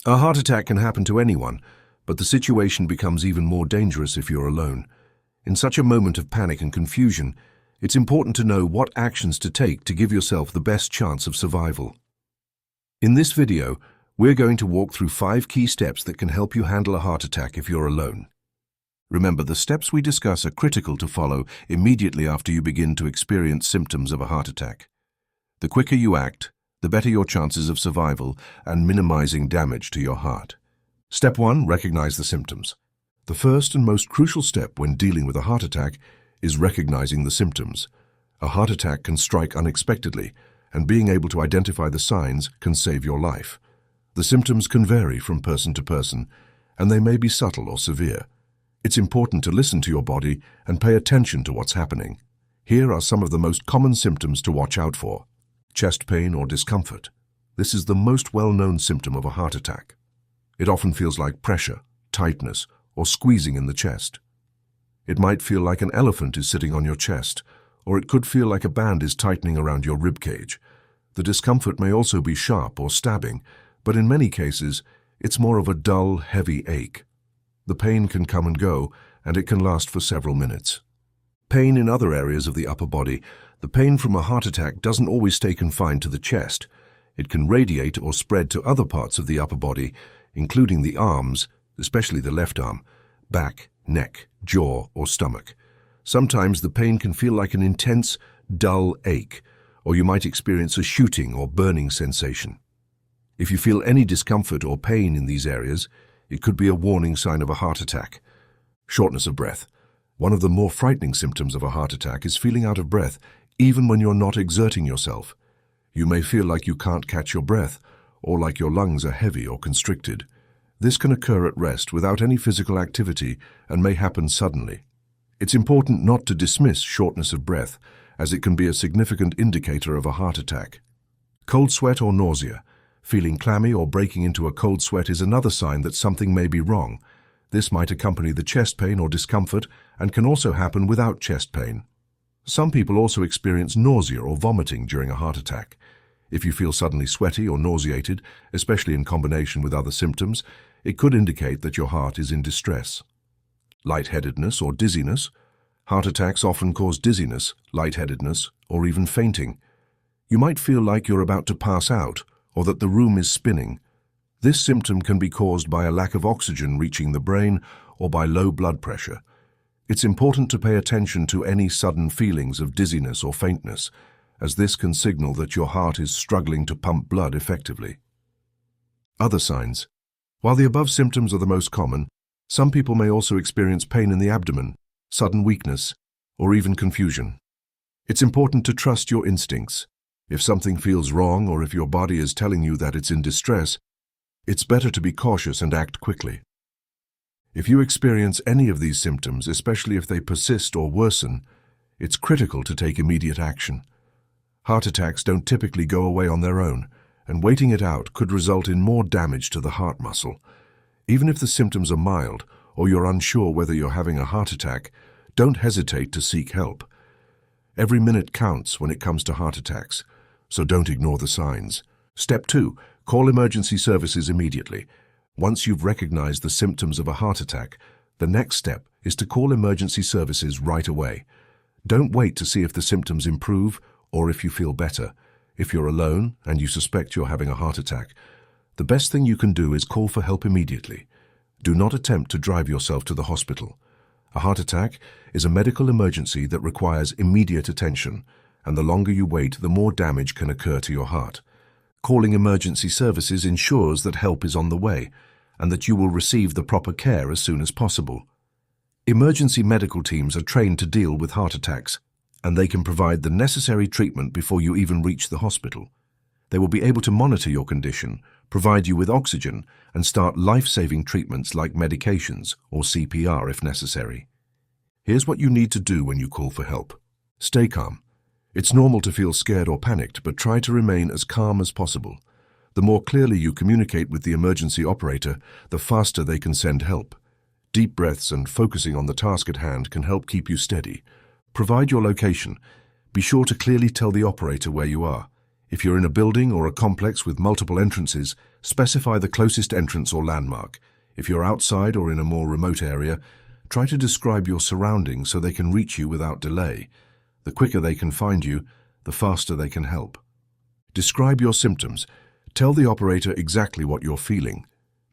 A heart attack can happen to anyone, but the situation becomes even more dangerous if you're alone. In such a moment of panic and confusion, it's important to know what actions to take to give yourself the best chance of survival. In this video, we're going to walk through 5 key steps that can help you handle a heart attack if you're alone. Remember, the steps we discuss are critical to follow immediately after you begin to experience symptoms of a heart attack. The quicker you act, the better your chances of survival and minimizing damage to your heart. Step 1. Recognize the symptoms. The first and most crucial step when dealing with a heart attack is recognizing the symptoms. A heart attack can strike unexpectedly, and being able to identify the signs can save your life. The symptoms can vary from person to person, and they may be subtle or severe. It's important to listen to your body and pay attention to what's happening. Here are some of the most common symptoms to watch out for. Chest pain or discomfort. This is the most well-known symptom of a heart attack. It often feels like pressure, tightness, or squeezing in the chest. It might feel like an elephant is sitting on your chest, or it could feel like a band is tightening around your rib cage. The discomfort may also be sharp or stabbing, but in many cases, it's more of a dull, heavy ache. The pain can come and go, and it can last for several minutes. Pain in other areas of the upper body. The pain from a heart attack doesn't always stay confined to the chest. It can radiate or spread to other parts of the upper body, including the arms, especially the left arm, back, neck, jaw, or stomach. Sometimes the pain can feel like an intense, dull ache, or you might experience a shooting or burning sensation. If you feel any discomfort or pain in these areas, it could be a warning sign of a heart attack. Shortness of breath. One of the more frightening symptoms of a heart attack is feeling out of breath, even when you're not exerting yourself. You may feel like you can't catch your breath, or like your lungs are heavy or constricted. This can occur at rest without any physical activity and may happen suddenly. It's important not to dismiss shortness of breath, as it can be a significant indicator of a heart attack. Cold sweat or nausea. Feeling clammy or breaking into a cold sweat is another sign that something may be wrong. This might accompany the chest pain or discomfort and can also happen without chest pain. Some people also experience nausea or vomiting during a heart attack. If you feel suddenly sweaty or nauseated, especially in combination with other symptoms, it could indicate that your heart is in distress. Lightheadedness or dizziness. Heart attacks often cause dizziness, lightheadedness, or even fainting. You might feel like you're about to pass out or that the room is spinning. This symptom can be caused by a lack of oxygen reaching the brain or by low blood pressure. It's important to pay attention to any sudden feelings of dizziness or faintness, as this can signal that your heart is struggling to pump blood effectively. Other signs. While the above symptoms are the most common, some people may also experience pain in the abdomen, sudden weakness, or even confusion. It's important to trust your instincts. If something feels wrong or if your body is telling you that it's in distress, it's better to be cautious and act quickly. If you experience any of these symptoms, especially if they persist or worsen, it's critical to take immediate action. Heart attacks don't typically go away on their own, and waiting it out could result in more damage to the heart muscle. Even if the symptoms are mild or you're unsure whether you're having a heart attack, don't hesitate to seek help. Every minute counts when it comes to heart attacks, so don't ignore the signs. Step 2. Call emergency services immediately. Once you've recognized the symptoms of a heart attack, the next step is to call emergency services right away. Don't wait to see if the symptoms improve or if you feel better. If you're alone and you suspect you're having a heart attack, the best thing you can do is call for help immediately. Do not attempt to drive yourself to the hospital. A heart attack is a medical emergency that requires immediate attention, and the longer you wait, the more damage can occur to your heart. Calling emergency services ensures that help is on the way and that you will receive the proper care as soon as possible. Emergency medical teams are trained to deal with heart attacks, and they can provide the necessary treatment before you even reach the hospital. They will be able to monitor your condition, provide you with oxygen, and start life-saving treatments like medications or CPR if necessary. Here's what you need to do when you call for help. Stay calm. It's normal to feel scared or panicked, but try to remain as calm as possible. The more clearly you communicate with the emergency operator, the faster they can send help. Deep breaths and focusing on the task at hand can help keep you steady. Provide your location. Be sure to clearly tell the operator where you are. If you're in a building or a complex with multiple entrances, Specify the closest entrance or landmark. If you're outside or in a more remote area, try to describe your surroundings so they can reach you without delay. The quicker they can find you, the faster they can help. Describe your symptoms. Tell the operator exactly what you're feeling.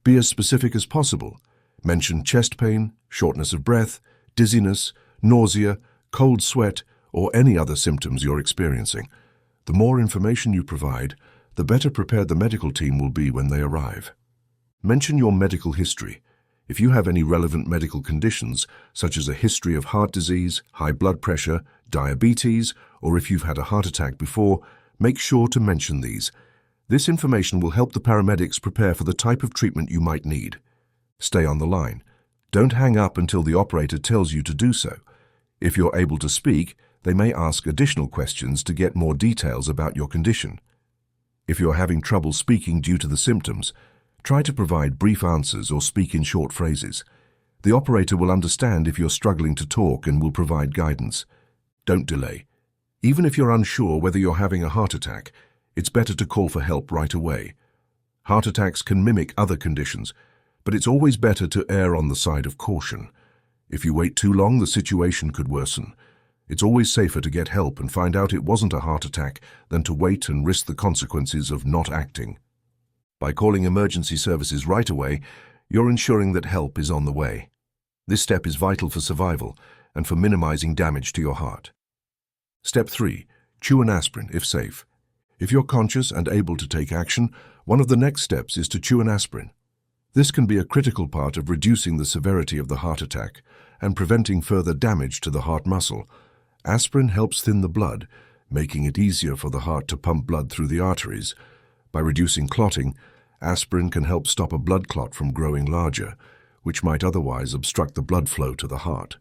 Be as specific as possible. Mention chest pain, shortness of breath, dizziness, nausea, cold sweat, or any other symptoms you're experiencing. The more information you provide, the better prepared the medical team will be when they arrive. Mention your medical history. If you have any relevant medical conditions, such as a history of heart disease, high blood pressure, diabetes, or if you've had a heart attack before, make sure to mention these. This information will help the paramedics prepare for the type of treatment you might need. Stay on the line. Don't hang up until the operator tells you to do so. If you're able to speak, they may ask additional questions to get more details about your condition. If you're having trouble speaking due to the symptoms, try to provide brief answers or speak in short phrases. The operator will understand if you're struggling to talk and will provide guidance. Don't delay. Even if you're unsure whether you're having a heart attack, it's better to call for help right away. Heart attacks can mimic other conditions, but it's always better to err on the side of caution. If you wait too long, the situation could worsen. It's always safer to get help and find out it wasn't a heart attack than to wait and risk the consequences of not acting. By calling emergency services right away, you're ensuring that help is on the way. This step is vital for survival and for minimizing damage to your heart. Step 3. Chew an aspirin if safe. If you're conscious and able to take action, one of the next steps is to chew an aspirin. This can be a critical part of reducing the severity of the heart attack and preventing further damage to the heart muscle. Aspirin helps thin the blood, making it easier for the heart to pump blood through the arteries. By reducing clotting, aspirin can help stop a blood clot from growing larger, which might otherwise obstruct the blood flow to the heart.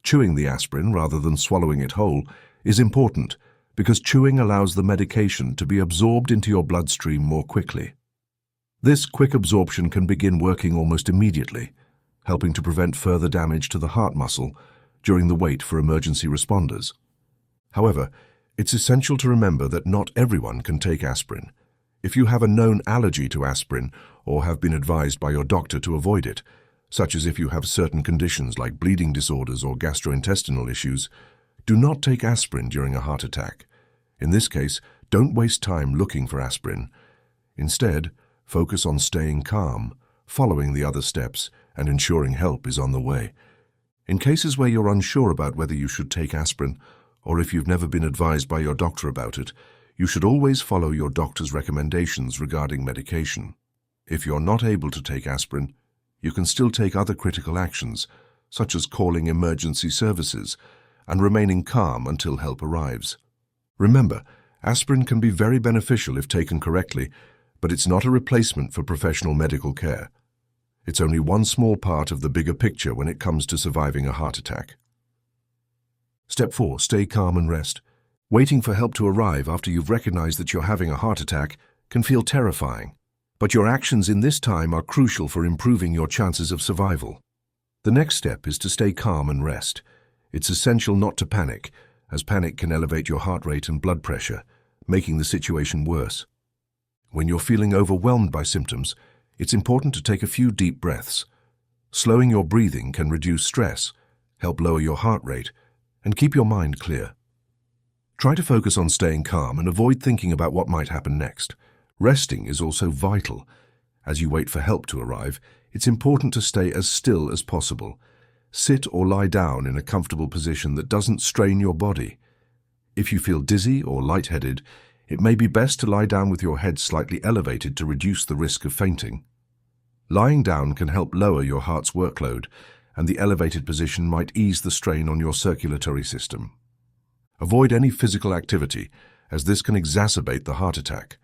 Chewing the aspirin rather than swallowing it whole is important because chewing allows the medication to be absorbed into your bloodstream more quickly. This quick absorption can begin working almost immediately, helping to prevent further damage to the heart muscle during the wait for emergency responders. However, it's essential to remember that not everyone can take aspirin. If you have a known allergy to aspirin or have been advised by your doctor to avoid it, such as if you have certain conditions like bleeding disorders or gastrointestinal issues, do not take aspirin during a heart attack. In this case, don't waste time looking for aspirin. Instead, focus on staying calm, following the other steps, and ensuring help is on the way. In cases where you're unsure about whether you should take aspirin, or if you've never been advised by your doctor about it, you should always follow your doctor's recommendations regarding medication. If you're not able to take aspirin, you can still take other critical actions, such as calling emergency services and remaining calm until help arrives. Remember, aspirin can be very beneficial if taken correctly, but it's not a replacement for professional medical care. It's only one small part of the bigger picture when it comes to surviving a heart attack. Step 4. Stay calm and rest. Waiting for help to arrive after you've recognized that you're having a heart attack can feel terrifying, but your actions in this time are crucial for improving your chances of survival. The next step is to stay calm and rest. It's essential not to panic, as panic can elevate your heart rate and blood pressure, making the situation worse. When you're feeling overwhelmed by symptoms, it's important to take a few deep breaths. Slowing your breathing can reduce stress, help lower your heart rate, and keep your mind clear. Try to focus on staying calm and avoid thinking about what might happen next. Resting is also vital. As you wait for help to arrive, it's important to stay as still as possible. Sit or lie down in a comfortable position that doesn't strain your body. If you feel dizzy or lightheaded, it may be best to lie down with your head slightly elevated to reduce the risk of fainting. Lying down can help lower your heart's workload, and the elevated position might ease the strain on your circulatory system. Avoid any physical activity, as this can exacerbate the heart attack.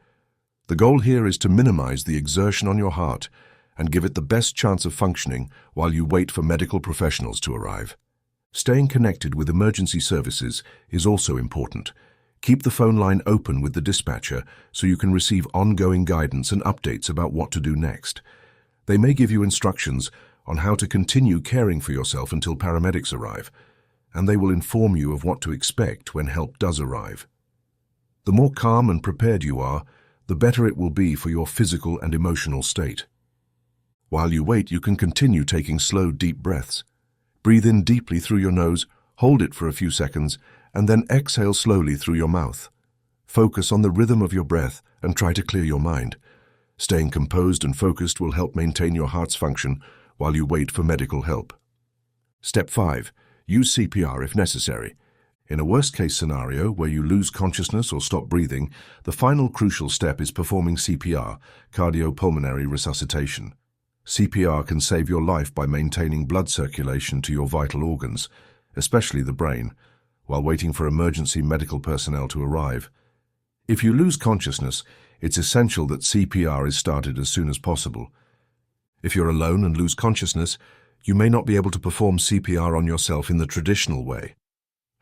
The goal here is to minimize the exertion on your heart and give it the best chance of functioning while you wait for medical professionals to arrive. Staying connected with emergency services is also important. Keep the phone line open with the dispatcher so you can receive ongoing guidance and updates about what to do next. They may give you instructions on how to continue caring for yourself until paramedics arrive, and they will inform you of what to expect when help does arrive. The more calm and prepared you are, the better it will be for your physical and emotional state. While you wait, you can continue taking slow, deep breaths. Breathe in deeply through your nose, hold it for a few seconds, and then exhale slowly through your mouth. Focus on the rhythm of your breath and try to clear your mind. Staying composed and focused will help maintain your heart's function while you wait for medical help. Step 5. Use CPR if necessary. In a worst-case scenario where you lose consciousness or stop breathing, the final crucial step is performing CPR, cardiopulmonary resuscitation. CPR can save your life by maintaining blood circulation to your vital organs, especially the brain, while waiting for emergency medical personnel to arrive. If you lose consciousness, it's essential that CPR is started as soon as possible. If you're alone and lose consciousness, you may not be able to perform CPR on yourself in the traditional way.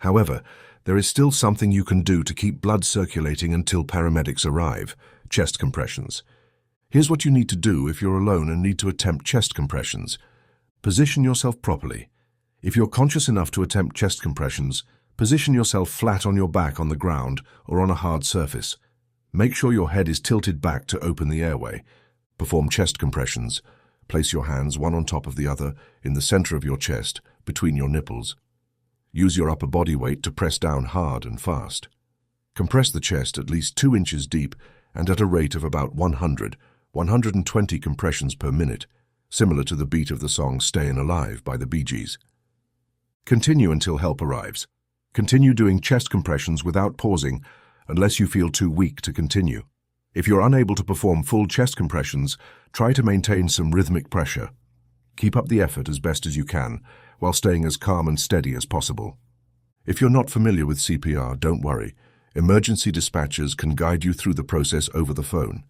However, there is still something you can do to keep blood circulating until paramedics arrive: chest compressions. Here's what you need to do if you're alone and need to attempt chest compressions. Position yourself properly. If you're conscious enough to attempt chest compressions, position yourself flat on your back on the ground or on a hard surface. Make sure your head is tilted back to open the airway. Perform chest compressions. Place your hands one on top of the other in the center of your chest, between your nipples. Use your upper body weight to press down hard and fast. Compress the chest at least 2 inches deep and at a rate of about 120 compressions per minute, similar to the beat of the song "Stayin' Alive" by the Bee Gees. Continue until help arrives. Continue doing chest compressions without pausing unless you feel too weak to continue. If you're unable to perform full chest compressions, try to maintain some rhythmic pressure. Keep up the effort as best as you can, while staying as calm and steady as possible. If you're not familiar with CPR, don't worry. Emergency dispatchers can guide you through the process over the phone.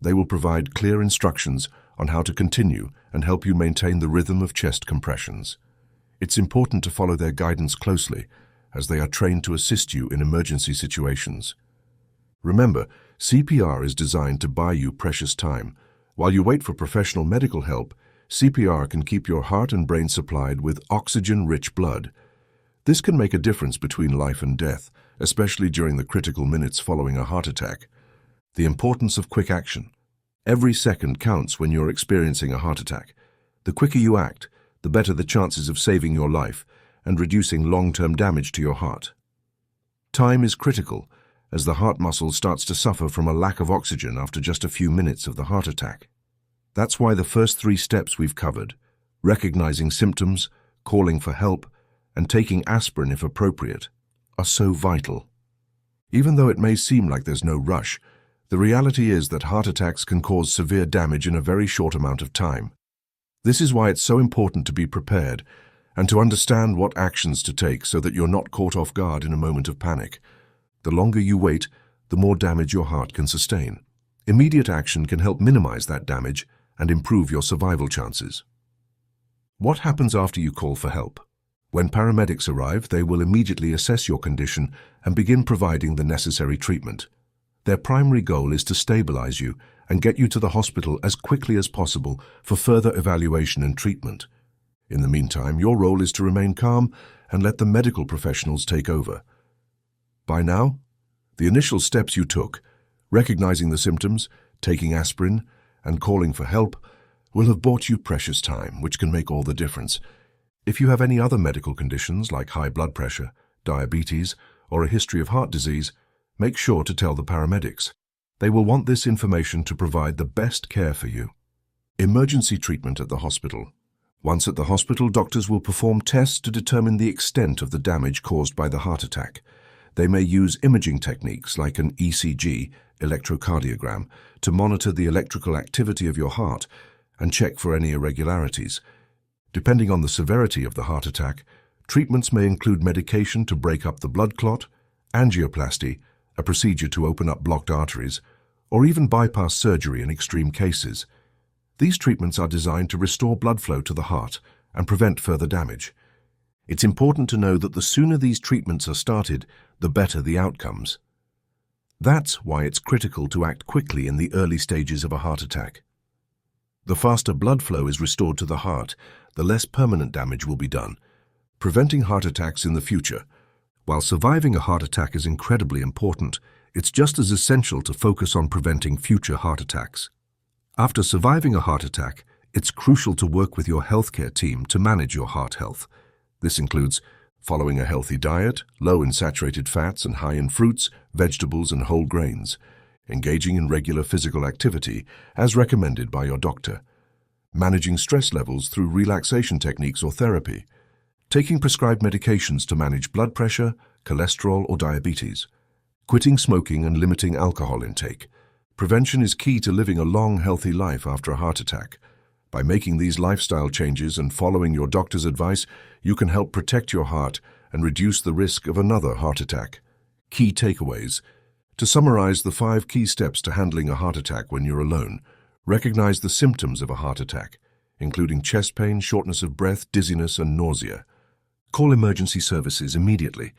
They will provide clear instructions on how to continue and help you maintain the rhythm of chest compressions. It's important to follow their guidance closely, as they are trained to assist you in emergency situations. Remember, CPR is designed to buy you precious time. While you wait for professional medical help, CPR can keep your heart and brain supplied with oxygen-rich blood. This can make a difference between life and death, especially during the critical minutes following a heart attack. The importance of quick action. Every second counts when you're experiencing a heart attack. The quicker you act, the better the chances of saving your life and reducing long-term damage to your heart. Time is critical, as the heart muscle starts to suffer from a lack of oxygen after just a few minutes of the heart attack. That's why the first 3 steps we've covered, recognizing symptoms, calling for help, and taking aspirin if appropriate, are so vital. Even though it may seem like there's no rush, the reality is that heart attacks can cause severe damage in a very short amount of time. This is why it's so important to be prepared and to understand what actions to take so that you're not caught off guard in a moment of panic. The longer you wait, the more damage your heart can sustain. Immediate action can help minimize that damage and improve your survival chances. What happens after you call for help? When paramedics arrive, they will immediately assess your condition and begin providing the necessary treatment. Their primary goal is to stabilize you and get you to the hospital as quickly as possible for further evaluation and treatment. In the meantime, your role is to remain calm and let the medical professionals take over. By now, the initial steps you took, recognizing the symptoms, taking aspirin, and calling for help, will have bought you precious time, which can make all the difference. If you have any other medical conditions like high blood pressure, diabetes, or a history of heart disease, make sure to tell the paramedics. They will want this information to provide the best care for you. Emergency treatment at the hospital. Once at the hospital, doctors will perform tests to determine the extent of the damage caused by the heart attack. They may use imaging techniques like an ECG, electrocardiogram, to monitor the electrical activity of your heart and check for any irregularities. Depending on the severity of the heart attack, treatments may include medication to break up the blood clot, angioplasty, a procedure to open up blocked arteries, or even bypass surgery in extreme cases. These treatments are designed to restore blood flow to the heart and prevent further damage. It's important to know that the sooner these treatments are started, the better the outcomes. That's why it's critical to act quickly in the early stages of a heart attack. The faster blood flow is restored to the heart, the less permanent damage will be done, preventing heart attacks in the future. While surviving a heart attack is incredibly important, it's just as essential to focus on preventing future heart attacks. After surviving a heart attack, it's crucial to work with your healthcare team to manage your heart health. This includes following a healthy diet, low in saturated fats and high in fruits, vegetables and whole grains, engaging in regular physical activity as recommended by your doctor, managing stress levels through relaxation techniques or therapy, taking prescribed medications to manage blood pressure, cholesterol or diabetes, quitting smoking and limiting alcohol intake. Prevention is key to living a long, healthy life after a heart attack. By making these lifestyle changes and following your doctor's advice, you can help protect your heart and reduce the risk of another heart attack. Key takeaways. To summarize the 5 key steps to handling a heart attack when you're alone, recognize the symptoms of a heart attack, including chest pain, shortness of breath, dizziness, and nausea. Call emergency services immediately.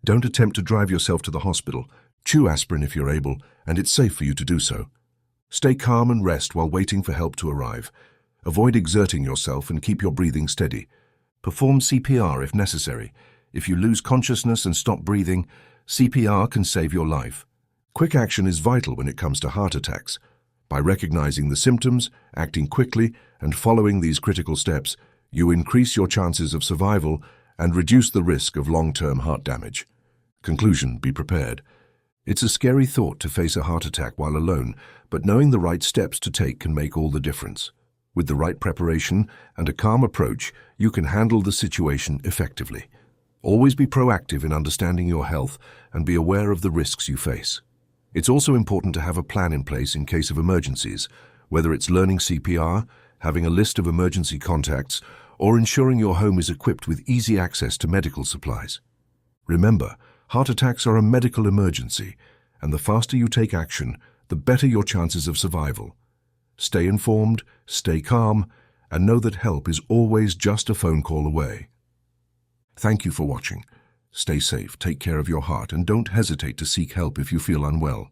Don't attempt to drive yourself to the hospital. Chew aspirin if you're able, and it's safe for you to do so. Stay calm and rest while waiting for help to arrive. Avoid exerting yourself and keep your breathing steady. Perform CPR if necessary. If you lose consciousness and stop breathing, CPR can save your life. Quick action is vital when it comes to heart attacks. By recognizing the symptoms, acting quickly, and following these critical steps, you increase your chances of survival and reduce the risk of long-term heart damage. Conclusion: be prepared. It's a scary thought to face a heart attack while alone, but knowing the right steps to take can make all the difference. With the right preparation and a calm approach, you can handle the situation effectively. Always be proactive in understanding your health and be aware of the risks you face. It's also important to have a plan in place in case of emergencies, whether it's learning CPR, having a list of emergency contacts, or ensuring your home is equipped with easy access to medical supplies. Remember, heart attacks are a medical emergency, and the faster you take action, the better your chances of survival. Stay informed, stay calm, and know that help is always just a phone call away. Thank you for watching. Stay safe, take care of your heart, and don't hesitate to seek help if you feel unwell.